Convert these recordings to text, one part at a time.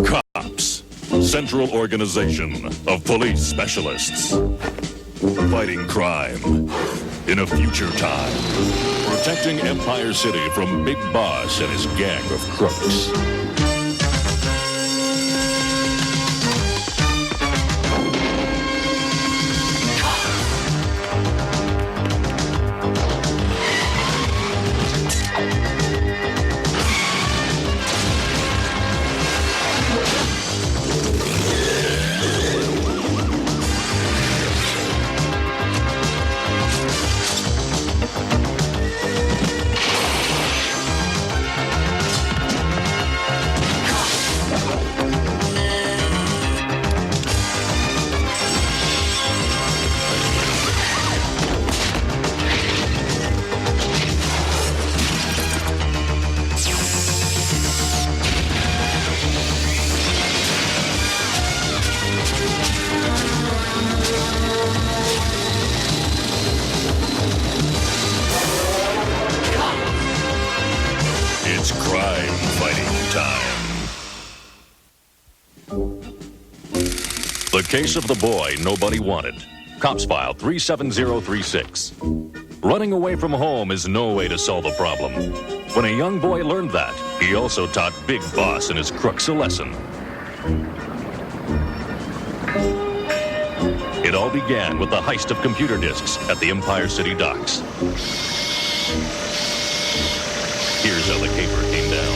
Cops, Central Organization of Police Specialists. Fighting crime in a future time. Protecting Empire City from Big Boss and his gang of crooks. It's crime fighting time. The case of the boy nobody wanted. Cops File 37036. Running away from home is no way to solve a problem. When a young boy learned that, he also taught Big Boss and his crooks a lesson. It all began with the heist of computer disks at the Empire City docks. Here's how the caper came down.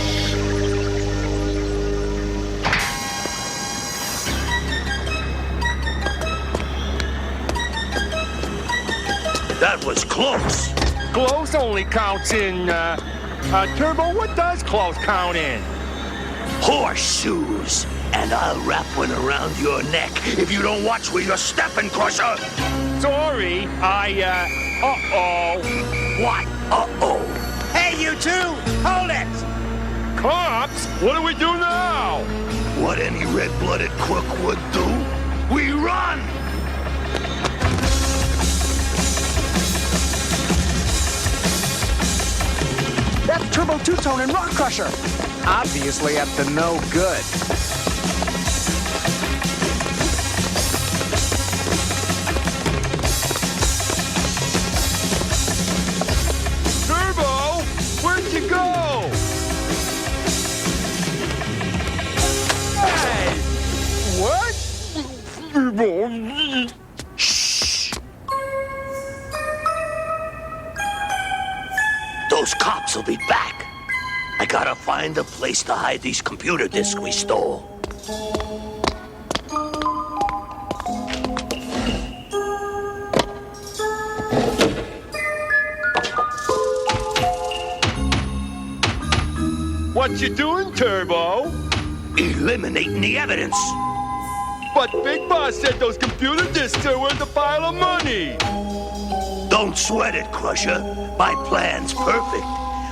That was close. Close only counts in, Turbo, what does close count in? Horseshoes. And I'll wrap one around your neck if you don't watch where you're stepping, Crusher. Sorry, uh-oh. What? Uh-oh. Hey, you two! Hold it! Cops, what do we do now? What any red-blooded crook would do? We run! That's Turbo Two-Tone and Rock Crusher. Obviously up to no good. Turbo, where'd you go? Hey! What? Shh! Those cops will be back. I gotta find a place to hide these computer disks we stole. What you doing, Turbo? Eliminating the evidence. But Big Boss said those computer disks are worth a pile of money. Don't sweat it, Crusher. My plan's perfect.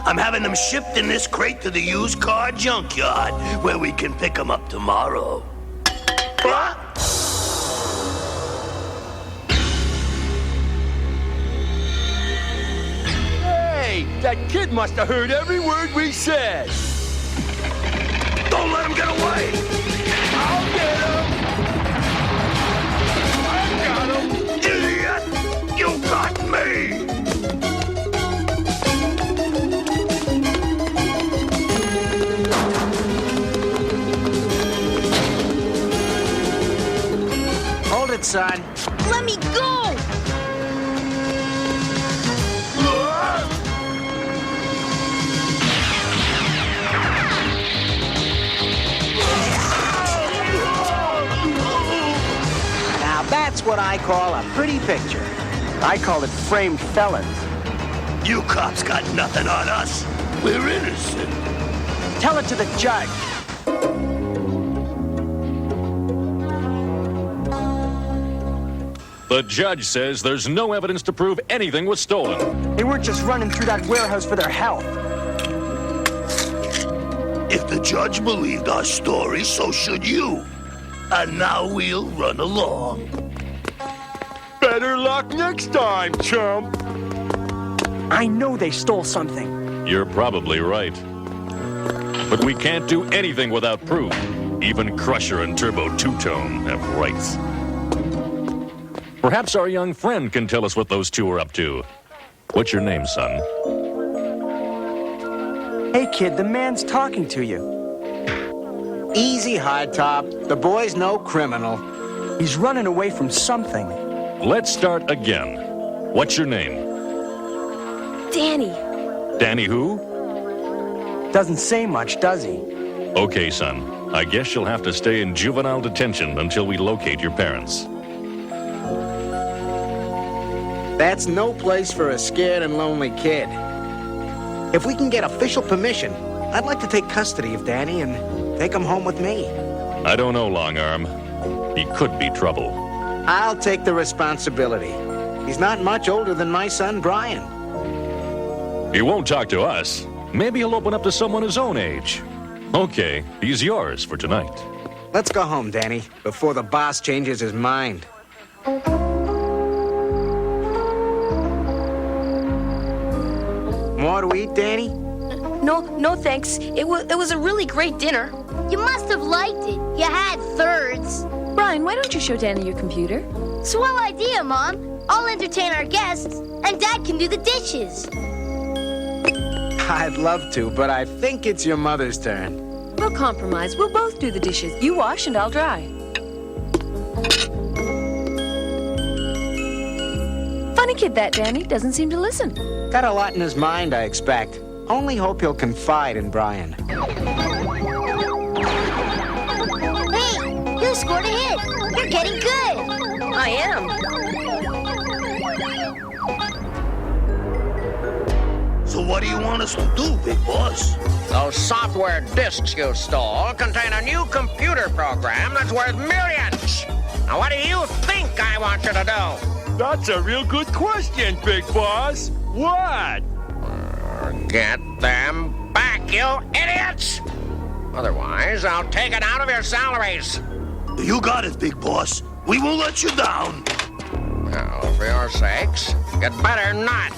I'm having them shipped in this crate to the used car junkyard, where we can pick them up tomorrow. Hey, that kid must have heard every word we said. Don't let him get away! I'll get him. I got him. Idiot! You got me! Hold it, son. Let me go! Now that's what I call a pretty picture. I call it framed felons. You cops got nothing on us. We're innocent. Tell it to the judge. The judge says there's no evidence to prove anything was stolen. They weren't just running through that warehouse for their health. If the judge believed our story, so should you. And now we'll run along. Better luck next time, chump. I know they stole something. You're probably right. But we can't do anything without proof. Even Crusher and Turbo Two-Tone have rights. Perhaps our young friend can tell us what those two are up to. What's your name, son? Hey, kid, the man's talking to you. Easy, Hardtop. The boy's no criminal. He's running away from something. Let's start again. What's your name? Danny. Danny who? Doesn't say much, does he? Okay, son. I guess you'll have to stay in juvenile detention until we locate your parents. That's no place for a scared and lonely kid. If we can get official permission, I'd like to take custody of Danny and take him home with me. I don't know, Longarm. He could be trouble. I'll take the responsibility. He's not much older than my son, Brian. He won't talk to us. Maybe he'll open up to someone his own age. Okay, he's yours for tonight. Let's go home, Danny, before the boss changes his mind. More to eat, Danny? No, thanks. It was a really great dinner. You must have liked it. You had thirds. Brian, why don't you show Danny your computer? Swell idea, Mom. I'll entertain our guests, and Dad can do the dishes. I'd love to, but I think it's your mother's turn. We'll compromise. We'll both do the dishes. You wash and I'll dry. Funny kid, that Danny. Doesn't seem to listen. Got a lot in his mind, I expect. Only hope he'll confide in Brian. Hey, you scored a hit. You're getting good. I am. So what do you want us to do, Big Boss? Those software disks you stole contain a new computer program that's worth millions. Now, what do you think I want you to do? That's a real good question, Big Boss. What? Get them back, you idiots! Otherwise, I'll take it out of your salaries. You got it, Big Boss. We won't let you down. Well, for your sakes, you'd better not.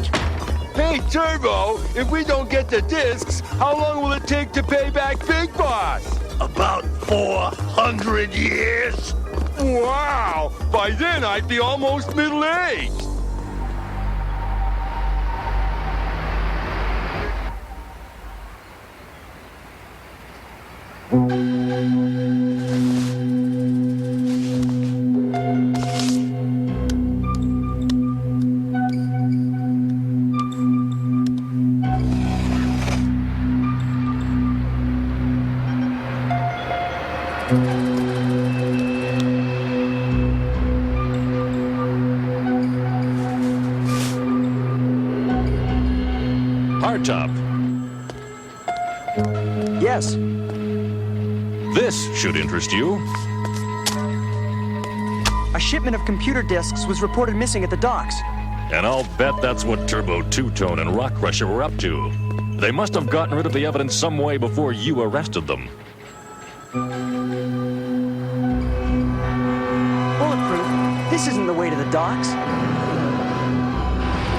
Hey, Turbo, if we don't get the discs, how long will it take to pay back Big Boss? About 400 years. Wow! By then, I'd be almost middle-aged. Hardtop, Yes. this should interest you. A shipment of computer disks was reported missing at the docks. And I'll bet that's what Turbo Two-Tone and Rock Crusher were up to. They must have gotten rid of the evidence some way before you arrested them. Bulletproof. This isn't the way to the docks.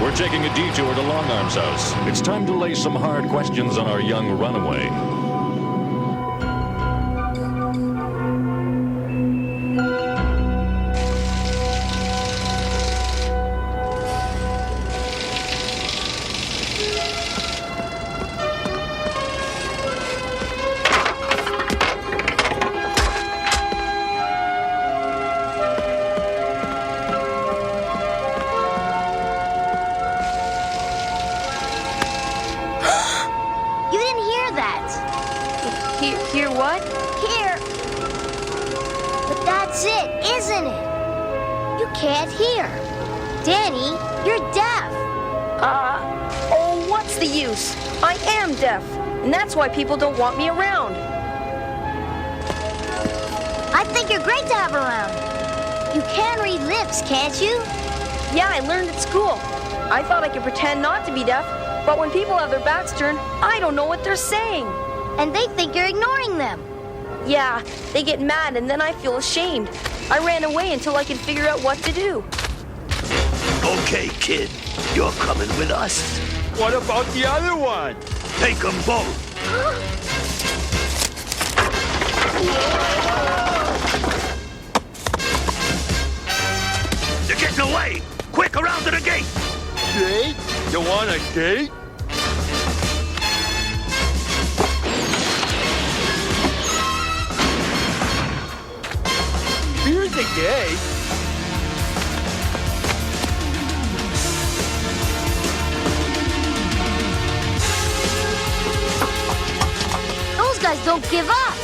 We're taking a detour to Longarm's house. It's time to lay some hard questions on our young runaway. You didn't hear that. Hear what? Here. But that's it, isn't it? You can't hear. Danny, you're deaf. Oh, what's the use? I am deaf, and that's why people don't want me around. I think you're great to have around. You can read lips, can't you? Yeah, I learned at school. I thought I could pretend not to be deaf, but when people have their backs turned, I don't know what they're saying. And they think you're ignoring them. Yeah, they get mad and then I feel ashamed. I ran away until I could figure out what to do. Okay, kid. You're coming with us. What about the other one? Take them both. They're getting away! Quick, around to the gate! Gate? You want a gate? Here's the gate. Those guys don't give up.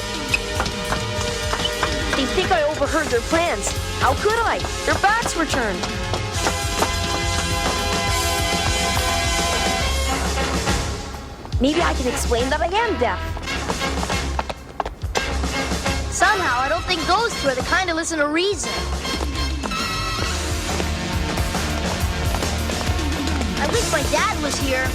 They think I overheard their plans. How could I? Their backs were turned. Maybe I can explain that I am deaf. Somehow, I don't think those two are the kind to listen to reason. I wish my dad was here.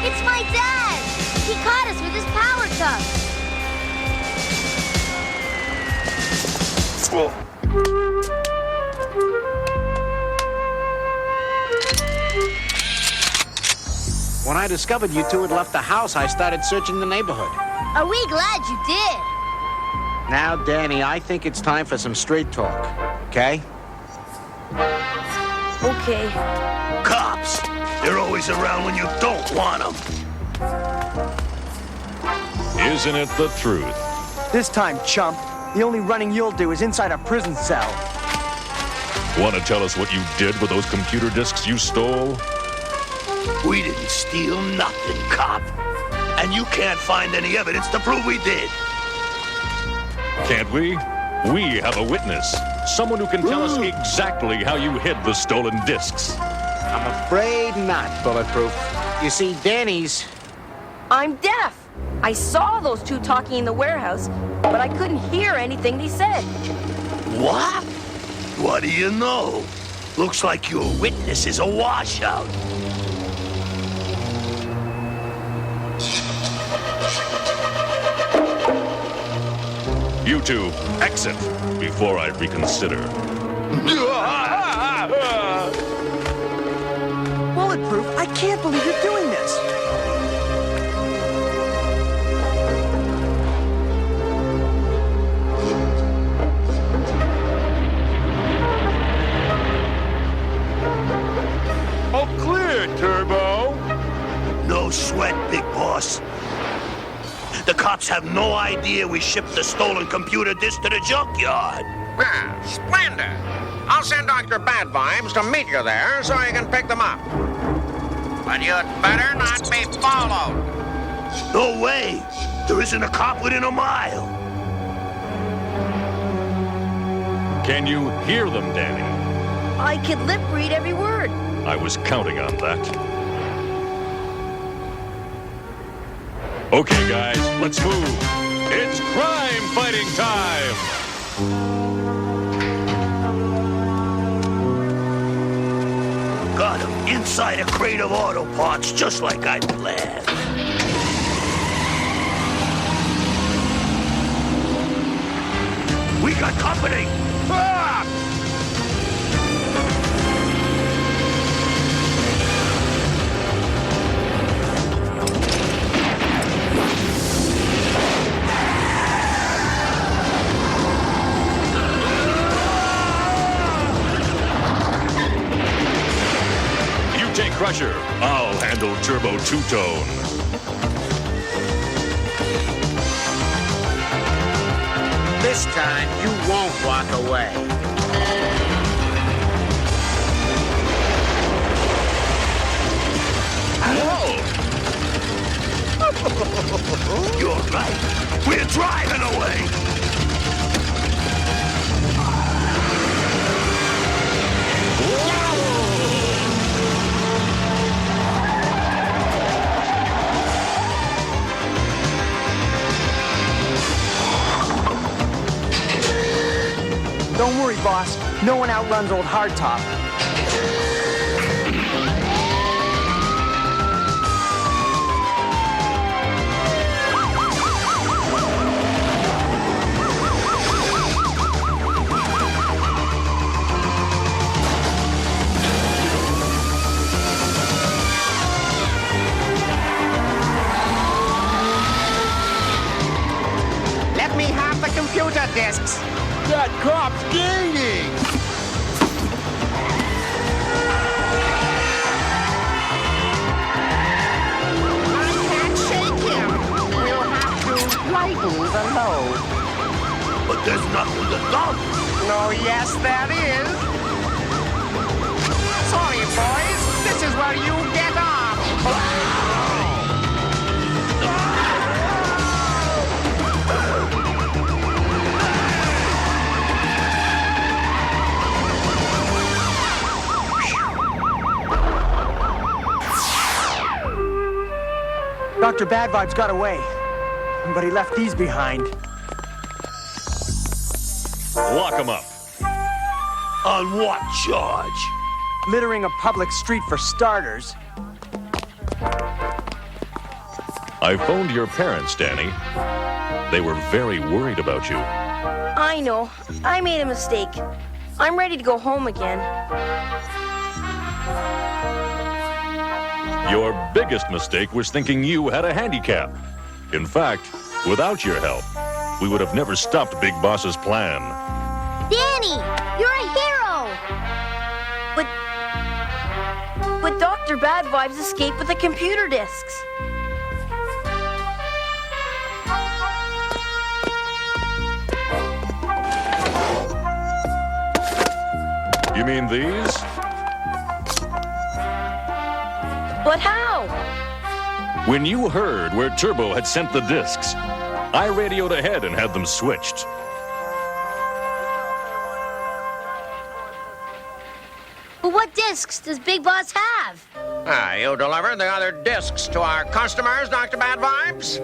It's my dad! He caught us with his power cup. When I discovered you two had left the house, I started searching the neighborhood. Are we glad you did? Now, Danny, I think it's time for some straight talk, okay? Okay. Cops! They're always around when you don't want them. Isn't it the truth? This time, chump, the only running you'll do is inside a prison cell. Want to tell us what you did with those computer disks you stole? We didn't steal nothing, cop. And you can't find any evidence to prove we did. Can't we? We have a witness. Someone who can tell us exactly how you hid the stolen disks. I'm afraid not, Bulletproof. You see, Danny's... I'm deaf. I saw those two talking in the warehouse, but I couldn't hear anything they said. What? What do you know? Looks like your witness is a washout. You two, exit before I reconsider. Bulletproof, I can't believe you're doing this. Oh, clear, Turbo. No sweat, big boss. The cops have no idea we shipped the stolen computer disk to the junkyard. Ah, splendid. I'll send Dr. Bad Vibes to meet you there so you can pick them up. But you'd better not be followed. No way. There isn't a cop within a mile. Can you hear them, Danny? I could lip read every word. I was counting on that. Okay, guys, let's move. It's crime fighting time! Got him inside a crate of auto parts, just like I planned. We got company! Ah! Take Crusher. I'll handle Turbo Two-Tone. This time, you won't walk away. You're right. We're driving away. Don't worry, boss. No one outruns old Hardtop. Let me have the computer disks. That cop's gaining! I can't shake him. We'll have to lighten the load. But there's nothing to dump. Oh, yes, there is. Sorry, boys. This is where you get off. Dr. Bad Vibes got away, but he left these behind. Lock him up. On what charge? Littering a public street for starters. I phoned your parents, Danny. They were very worried about you. I know. I made a mistake. I'm ready to go home again. Your biggest mistake was thinking you had a handicap. In fact, without your help, we would have never stopped Big Boss's plan. Danny, you're a hero! But Dr. Bad Vibes escaped with the computer disks. You mean these? But how? When you heard where Turbo had sent the discs, I radioed ahead and had them switched. But what discs does Big Boss have? You delivered the other discs to our customers, Dr. Bad Vibes?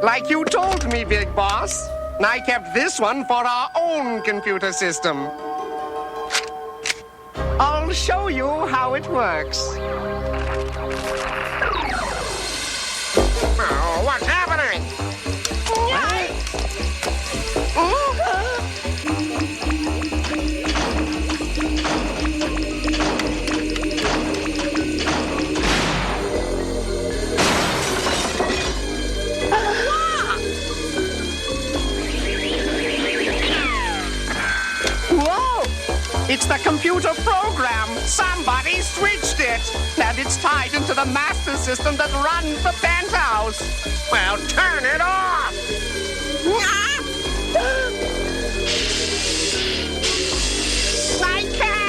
Like you told me, Big Boss. I kept this one for our own computer system. I'll show you how it works. Oh, what's happening? It's the computer program. Somebody switched it. And it's tied into the master system that runs the penthouse. Well, turn it off. I can't.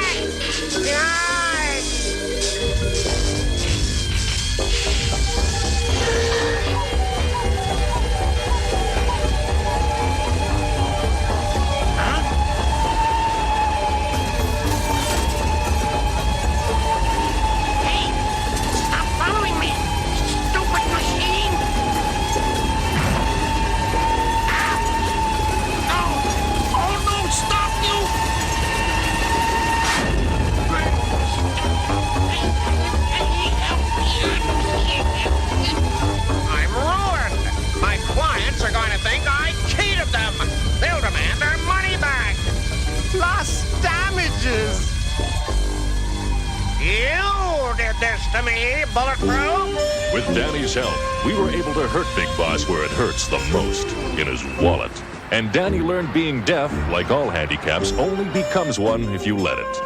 To me, Bulletproof. With Danny's help, we were able to hurt Big Boss where it hurts the most, in his wallet. And Danny learned being deaf, like all handicaps, only becomes one if you let it.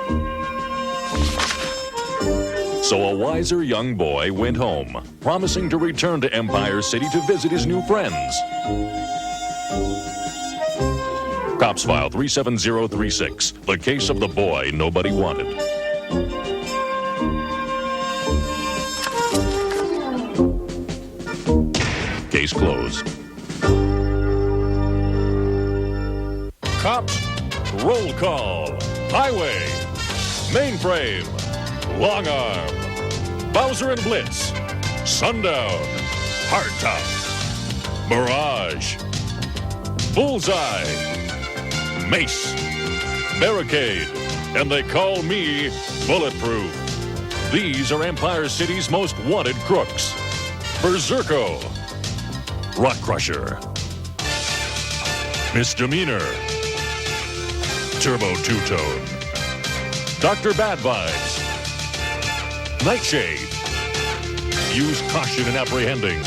So a wiser young boy went home, promising to return to Empire City to visit his new friends. Cops File 37036, the case of the boy nobody wanted. Case closed. Cops, roll call. Highway, Mainframe, Long Arm, Bowser and Blitz, Sundown, Hardtop, Mirage, Bullseye, Mace, Barricade, and they call me Bulletproof. These are Empire City's most wanted crooks. Berserko, Rock Crusher, Misdemeanor, Turbo Two-Tone, Dr. Bad Vibes, Nightshade. Use caution in apprehending.